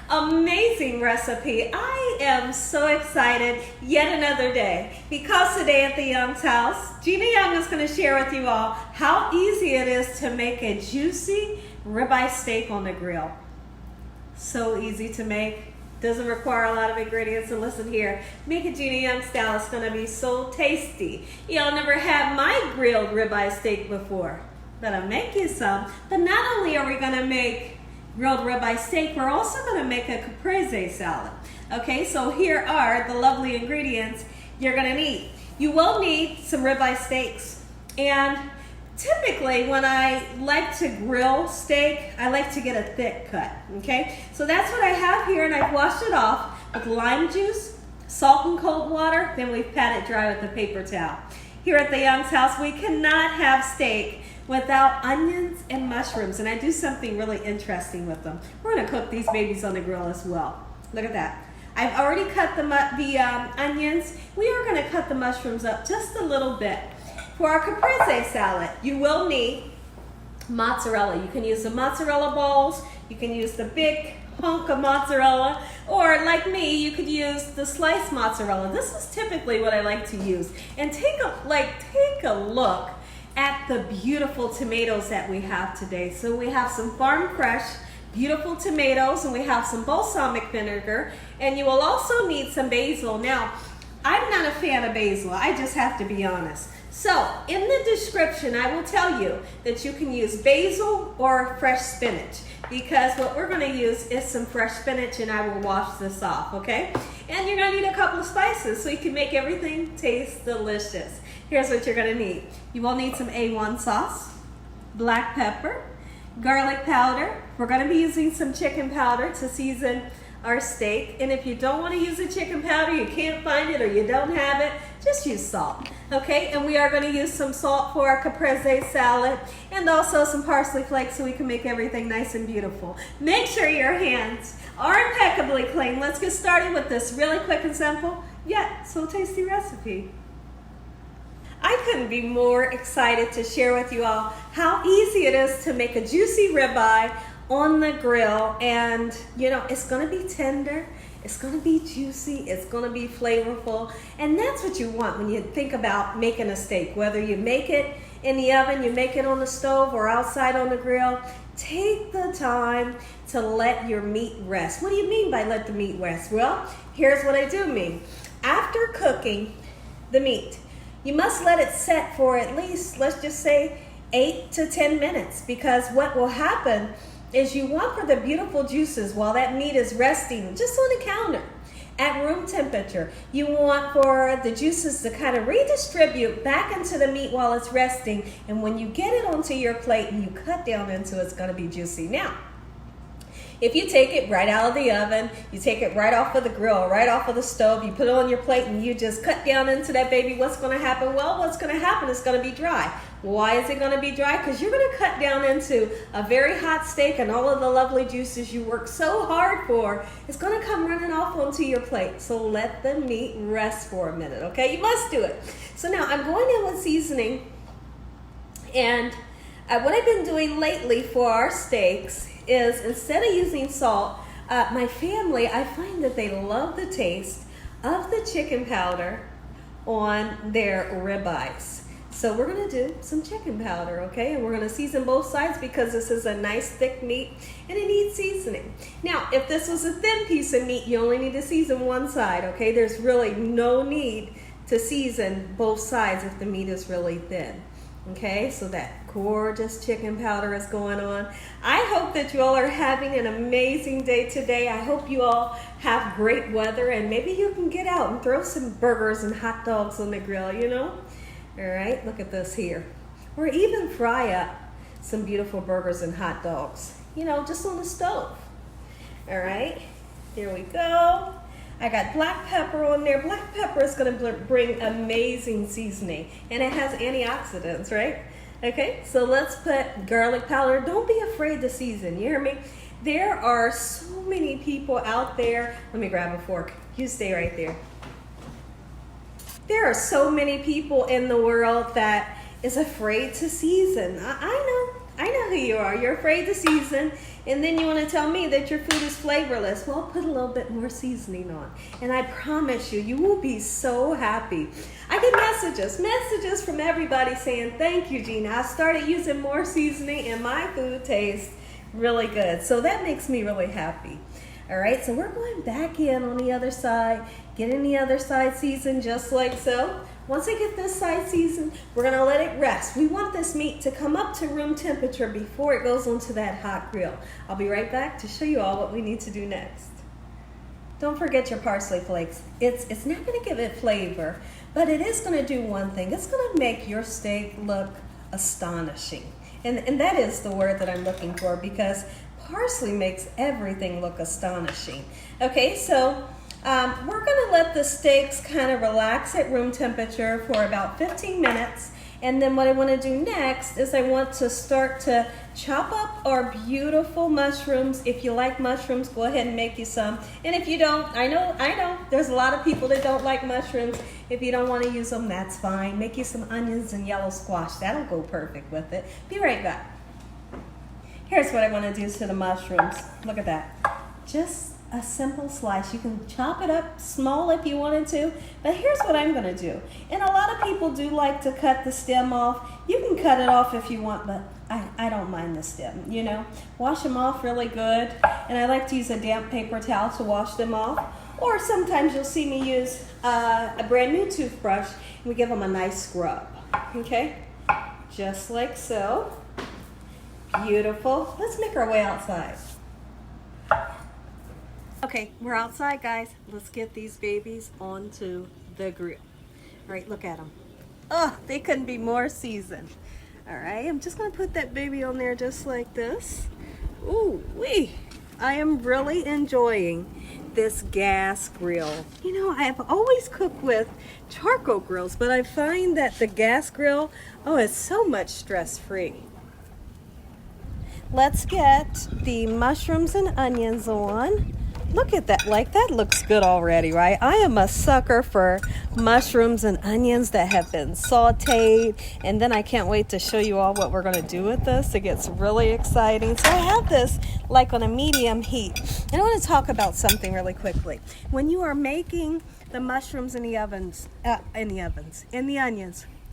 amazing recipe. I am so excited yet another day because today at the Young's house, Gina Young is going to share with you all how easy it is to make a juicy ribeye steak on the grill. So easy to make. Doesn't require a lot of ingredients, and listen here, make it Gina Young style. It's going to be so tasty. Y'all never had my grilled ribeye steak before, but I'll make you some. But not only are we going to make grilled ribeye steak, we're also going to make a caprese salad. Okay, so here are the lovely ingredients you're going to need. You will need some ribeye steaks, and typically when I like to grill steak, I like to get a thick cut, okay? So that's what I have here, and I've washed it off with lime juice, salt and cold water, then we've pat it dry with a paper towel. Here at the Young's house, we cannot have steak without onions and mushrooms, and I do something really interesting with them. We're gonna cook these babies on the grill as well. Look at that. I've already cut the onions. We are gonna cut the mushrooms up just a little bit. For our caprese salad, you will need mozzarella. You can use the mozzarella balls, you can use the big hunk of mozzarella, or like me, you could use the sliced mozzarella. This is typically what I like to use. And take a look at the beautiful tomatoes that we have today. So we have some farm fresh, beautiful tomatoes, and we have some balsamic vinegar, and you will also need some basil. Now, I'm not a fan of basil, I just have to be honest. So, in the description, I will tell you that you can use basil or fresh spinach, because what we're going to use is some fresh spinach, and I will wash this off, okay? And you're going to need a couple of spices so you can make everything taste delicious. Here's what you're going to need. You will need some A1 sauce, black pepper, garlic powder. We're going to be using some chicken powder to season our steak, and if you don't want to use the chicken powder, you can't find it or you don't have it, just use salt. Okay, and we are going to use some salt for our caprese salad, and also some parsley flakes so we can make everything nice and beautiful. Make sure your hands are impeccably clean. Let's get started with this really quick and simple yet so tasty recipe. I couldn't be more excited to share with you all how easy it is to make a juicy ribeye on the grill, and you know, it's gonna be tender, it's gonna be juicy, it's gonna be flavorful, and that's what you want when you think about making a steak. Whether you make it in the oven, you make it on the stove, or outside on the grill, take the time to let your meat rest. What do you mean by let the meat rest? Well, here's what I do mean. After cooking the meat, you must let it set for at least, let's just say, 8 to 10 minutes, because what will happen is you want for the beautiful juices while that meat is resting just on the counter at room temperature. You want for the juices to kind of redistribute back into the meat while it's resting, and when you get it onto your plate and you cut down into it, it's going to be juicy. Now, if you take it right out of the oven, you take it right off of the grill, right off of the stove, you put it on your plate and you just cut down into that baby, what's going to happen? Well, what's going to happen is going to be dry. Why is it going to be dry? Because you're going to cut down into a very hot steak, and all of the lovely juices you work so hard for is going to come running off onto your plate. So let the meat rest for a minute, okay? You must do it. So now I'm going in with seasoning, and what I've been doing lately for our steaks is, instead of using salt, my family, I find that they love the taste of the chicken powder on their ribeyes. So we're going to do some chicken powder, okay? And we're going to season both sides because this is a nice thick meat and it needs seasoning. Now, if this was a thin piece of meat, you only need to season one side, okay? There's really no need to season both sides if the meat is really thin. Okay, so that gorgeous chicken powder is going on. I hope that you all are having an amazing day today. I hope you all have great weather, and maybe you can get out and throw some burgers and hot dogs on the grill, you know? All right, look at this here. Or even fry up some beautiful burgers and hot dogs, you know, just on the stove. All right, here we go. I got black pepper on there. Black pepper is going to bring amazing seasoning, and it has antioxidants, right? Okay, so let's put garlic powder. Don't be afraid to season, you hear me? There are so many people out there. Let me grab a fork. You stay right there. There are so many people in the world that is afraid to season. I know who you are. You're afraid to season, And then you want to tell me that your food is flavorless. Well, put a little bit more seasoning on. And I promise you, you will be so happy. I get messages from everybody saying, thank you, Gina. I started using more seasoning and my food tastes really good. So that makes me really happy. All right, so we're going back in on the other side, getting the other side seasoned just like so. Once I get this side seasoned, we're gonna let it rest. We want this meat to come up to room temperature before it goes onto that hot grill. I'll be right back to show you all what we need to do next. Don't forget your parsley flakes. It's not gonna give it flavor, but it is gonna do one thing. It's gonna make your steak look astonishing. And that is the word that I'm looking for, because parsley makes everything look astonishing. Okay, so we're gonna let the steaks kind of relax at room temperature for about 15 minutes. And then what I wanna do next is I want to start to chop up our beautiful mushrooms. If you like mushrooms, go ahead and make you some. And if you don't, I know, there's a lot of people that don't like mushrooms. If you don't wanna use them, that's fine. Make you some onions and yellow squash. That'll go perfect with it. Be right back. Here's what I want to do to the mushrooms. Look at that. Just a simple slice. You can chop it up small if you wanted to, but here's what I'm going to do. And a lot of people do like to cut the stem off. You can cut it off if you want, but I don't mind the stem, you know. Wash them off really good. And I like to use a damp paper towel to wash them off. Or sometimes you'll see me use a brand new toothbrush and we give them a nice scrub. Okay? Just like so. Beautiful. Let's make our way outside. Okay, we're outside, guys. Let's get these babies onto the grill. All right, look at them. Oh, they couldn't be more seasoned. All right, I'm just gonna put that baby on there just like this. Ooh, wee. I am really enjoying this gas grill. You know, I have always cooked with charcoal grills, but I find that the gas grill, oh, it's so much stress-free. Let's get the mushrooms and onions on. Look at that, like that looks good already, right? I am a sucker for mushrooms and onions that have been sauteed, and then I can't wait to show you all what we're gonna do with this. It gets really exciting. So I have this like on a medium heat. And I wanna talk about something really quickly. When you are making the mushrooms in the onions,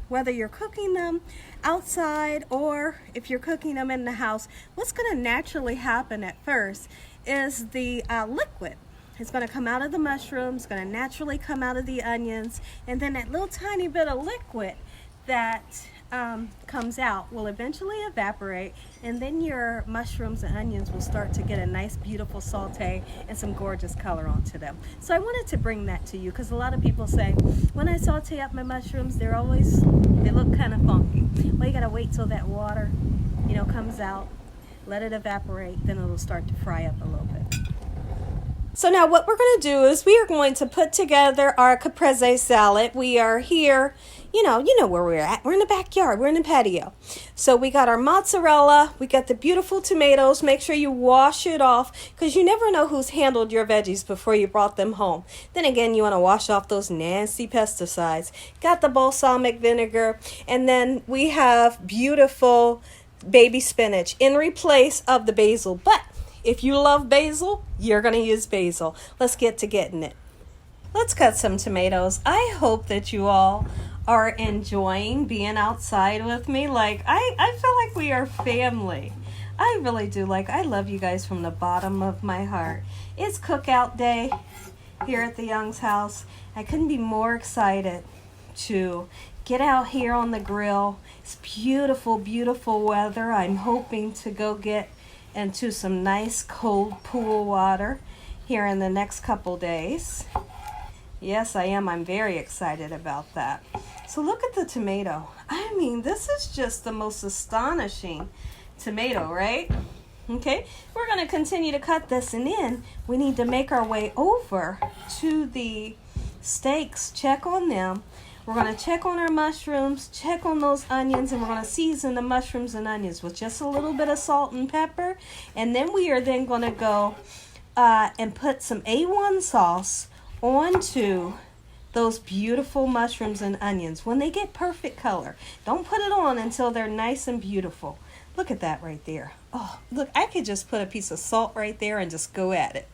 whether you're cooking them outside or if you're cooking them in the house, what's going to naturally happen at first is the liquid. It's going to come out of the mushrooms, going to naturally come out of the onions, and then that little tiny bit of liquid that comes out will eventually evaporate, and then your mushrooms and onions will start to get a nice beautiful saute and some gorgeous color onto them. So I wanted to bring that to you because a lot of people say when I saute up my mushrooms they look kind of funky. Well, you gotta wait till that water comes out, let it evaporate, then it'll start to fry up a little bit. So now what we're going to do is we are going to put together our caprese salad. We are here, you know where we're at. We're in the backyard. We're in the patio. So we got our mozzarella. We got the beautiful tomatoes. Make sure you wash it off because you never know who's handled your veggies before you brought them home. Then again, you want to wash off those nasty pesticides. Got the balsamic vinegar. And then we have beautiful baby spinach in replace of the basil. But if you love basil, you're going to use basil. Let's get to getting it. Let's cut some tomatoes. I hope that you all are enjoying being outside with me. I feel like we are family. I really do. I love you guys from the bottom of my heart. It's cookout day here at the Young's house. I couldn't be more excited to get out here on the grill. It's beautiful, beautiful weather. I'm hoping to go get into some nice cold pool water here in the next couple days. Yes, I am. I'm very excited about that. So look at the tomato. I mean, this is just the most astonishing tomato, right? Okay, we're going to continue to cut this, and then we need to make our way over to the steaks, check on them. We're going to check on our mushrooms, check on those onions, and we're going to season the mushrooms and onions with just a little bit of salt and pepper. And then we are then going to go and put some A1 sauce onto those beautiful mushrooms and onions when they get perfect color. Don't put it on until they're nice and beautiful. Look at that right there. Oh, look, I could just put a piece of salt right there and just go at it.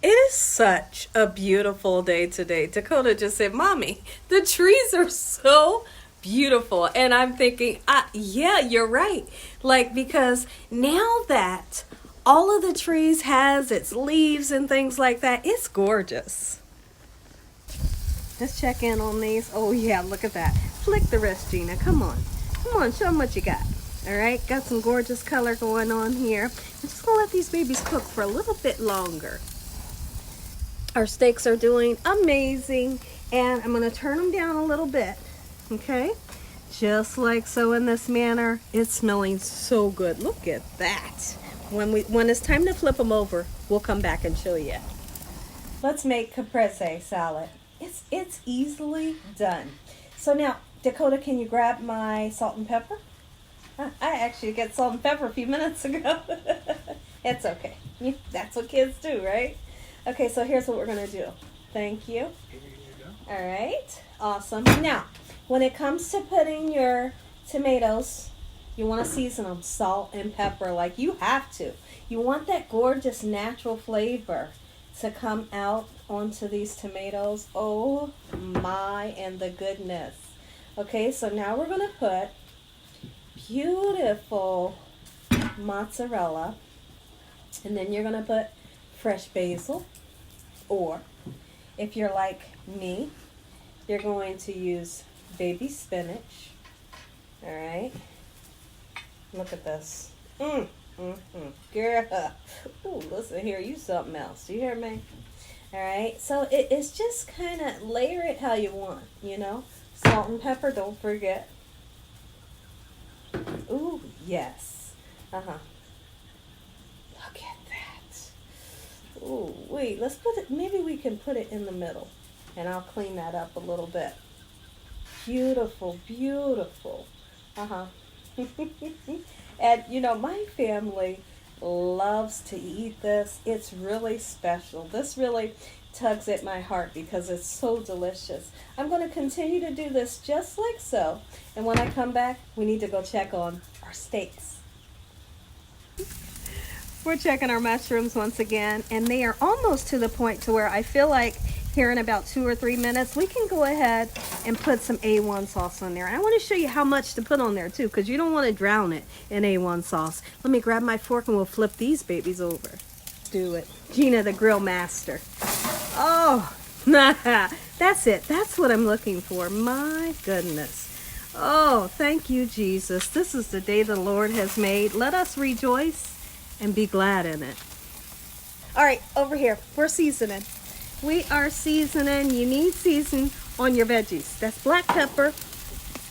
It is such a beautiful day today. Dakota just said, Mommy, the trees are so beautiful. And I'm thinking, yeah, you're right. Like, because now that all of the trees has its leaves and things like that, it's gorgeous. Let's check in on these. Oh yeah, look at that. Flick the wrist, Gina. Come on. Come on, show them what you got. All right, got some gorgeous color going on here. I'm just gonna let these babies cook for a little bit longer. Our steaks are doing amazing, and I'm gonna turn them down a little bit, okay? Just like so in this manner. It's smelling so good. Look at that. When it's time to flip them over, we'll come back and show you. Let's make caprese salad. It's easily done. So now, Dakota, can you grab my salt and pepper? I actually got salt and pepper a few minutes ago. It's okay. That's what kids do, right? Okay, so here's what we're going to do. Thank you. All right. Awesome. Now, when it comes to putting your tomatoes, you want to season them salt and pepper like you have to. You want that gorgeous natural flavor to come out onto these tomatoes. Oh my, and the goodness. Okay, so now we're going to put beautiful mozzarella, and then you're going to put fresh basil, or if you're like me, you're going to use baby spinach. All right, look at this. Girl, ooh, listen here, you something else. You hear me? All right, so it's just kind of layer it how you want, you know. Salt and pepper, don't forget. Ooh, yes. Look at that. Ooh, wait, let's put it, maybe we can put it in the middle, and I'll clean that up a little bit. Beautiful, beautiful. And you know, my family loves to eat this. It's really special. This really tugs at my heart because it's so delicious. I'm going to continue to do this just like so. And when I come back, we need to go check on our steaks. We're checking our mushrooms once again, and they are almost to the point to where I feel like here in about 2 or 3 minutes, we can go ahead and put some A1 sauce on there. And I want to show you how much to put on there too, because you don't want to drown it in A1 sauce. Let me grab my fork and we'll flip these babies over. Do it. Gina, the grill master. Oh, that's it. That's what I'm looking for. My goodness. Oh, thank you, Jesus. This is the day the Lord has made. Let us rejoice and be glad in it. All right, over here, we're seasoning. We are seasoning. You need season on your veggies. That's black pepper.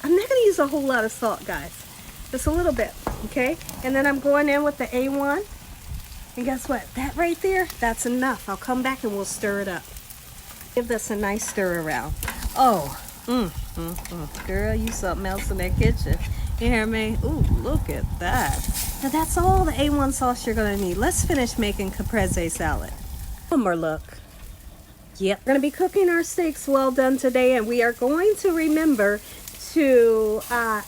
I'm not going to use a whole lot of salt, guys. Just a little bit, okay? And then I'm going in with the A1. And guess what? That right there, that's enough. I'll come back and we'll stir it up. Give this a nice stir around. Oh, girl, you something else in that kitchen. You hear me? Ooh, look at that. Now that's all the A1 sauce you're going to need. Let's finish making caprese salad. One more look. Yep, we're going to be cooking our steaks well done today, and we are going to remember to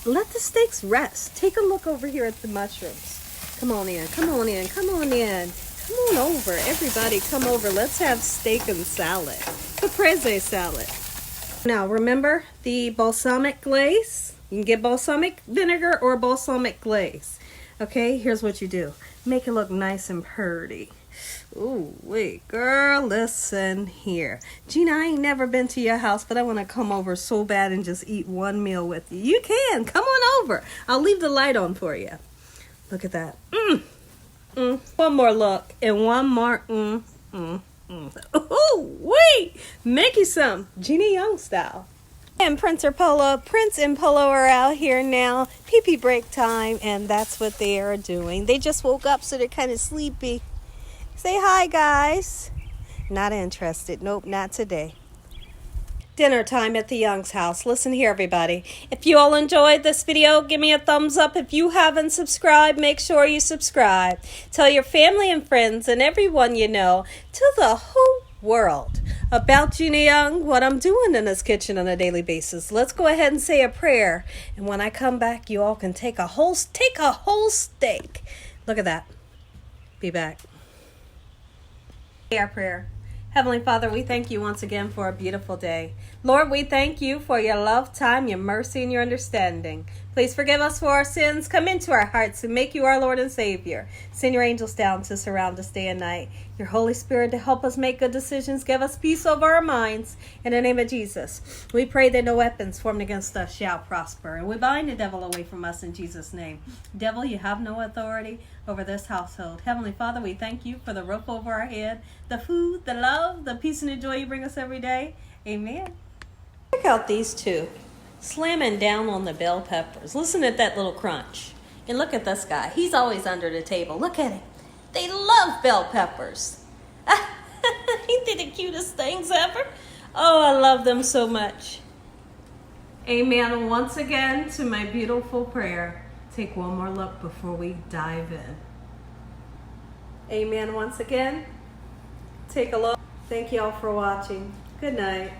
let the steaks rest. Take a look over here at the mushrooms. Come on in, come on in, come on in. Come on over, everybody come over. Let's have steak and salad, caprese salad. Now remember the balsamic glaze? You can get balsamic vinegar or balsamic glaze. Okay, here's what you do. Make it look nice and pretty. Ooh, wait, girl, listen here. Gina, I ain't never been to your house, but I want to come over so bad and just eat one meal with you. You can. Come on over. I'll leave the light on for you. Look at that. One more look and one more. Ooh, wait. Make you some. Gina Young style. And Prince and Polo are out here now. Pee-pee break time, and that's what they are doing. They just woke up, so they're kind of sleepy. Say hi, guys. Not interested. Nope, not today. Dinner time at the Young's house. Listen here, everybody. If you all enjoyed this video, give me a thumbs up. If you haven't subscribed, make sure you subscribe. Tell your family and friends and everyone you know, to the whole world about Gina Young, what I'm doing in this kitchen on a daily basis. Let's go ahead and say a prayer. And when I come back, you all can take a whole steak. Look at that. Be back. Our prayer. Heavenly Father, we thank you once again for a beautiful day. Lord, we thank you for your love, time, your mercy, and your understanding. Please forgive us for our sins. Come into our hearts and make you our Lord and Savior. Send your angels down to surround us day and night. Your Holy Spirit to help us make good decisions. Give us peace over our minds. In the name of Jesus, we pray that no weapons formed against us shall prosper. And we bind the devil away from us in Jesus' name. Devil, you have no authority over this household. Heavenly Father, we thank you for the roof over our head, the food, the love, the peace and the joy you bring us every day. Amen. Check out these two slamming down on the bell peppers. Listen at that little crunch. And look at this guy. He's always under the table. Look at him. They love bell peppers. Ain't they the cutest things ever? Oh, I love them so much. Amen. Once again to my beautiful prayer. Take one more look before we dive in. Amen. Once again. Take a look. Thank you all for watching. Good night.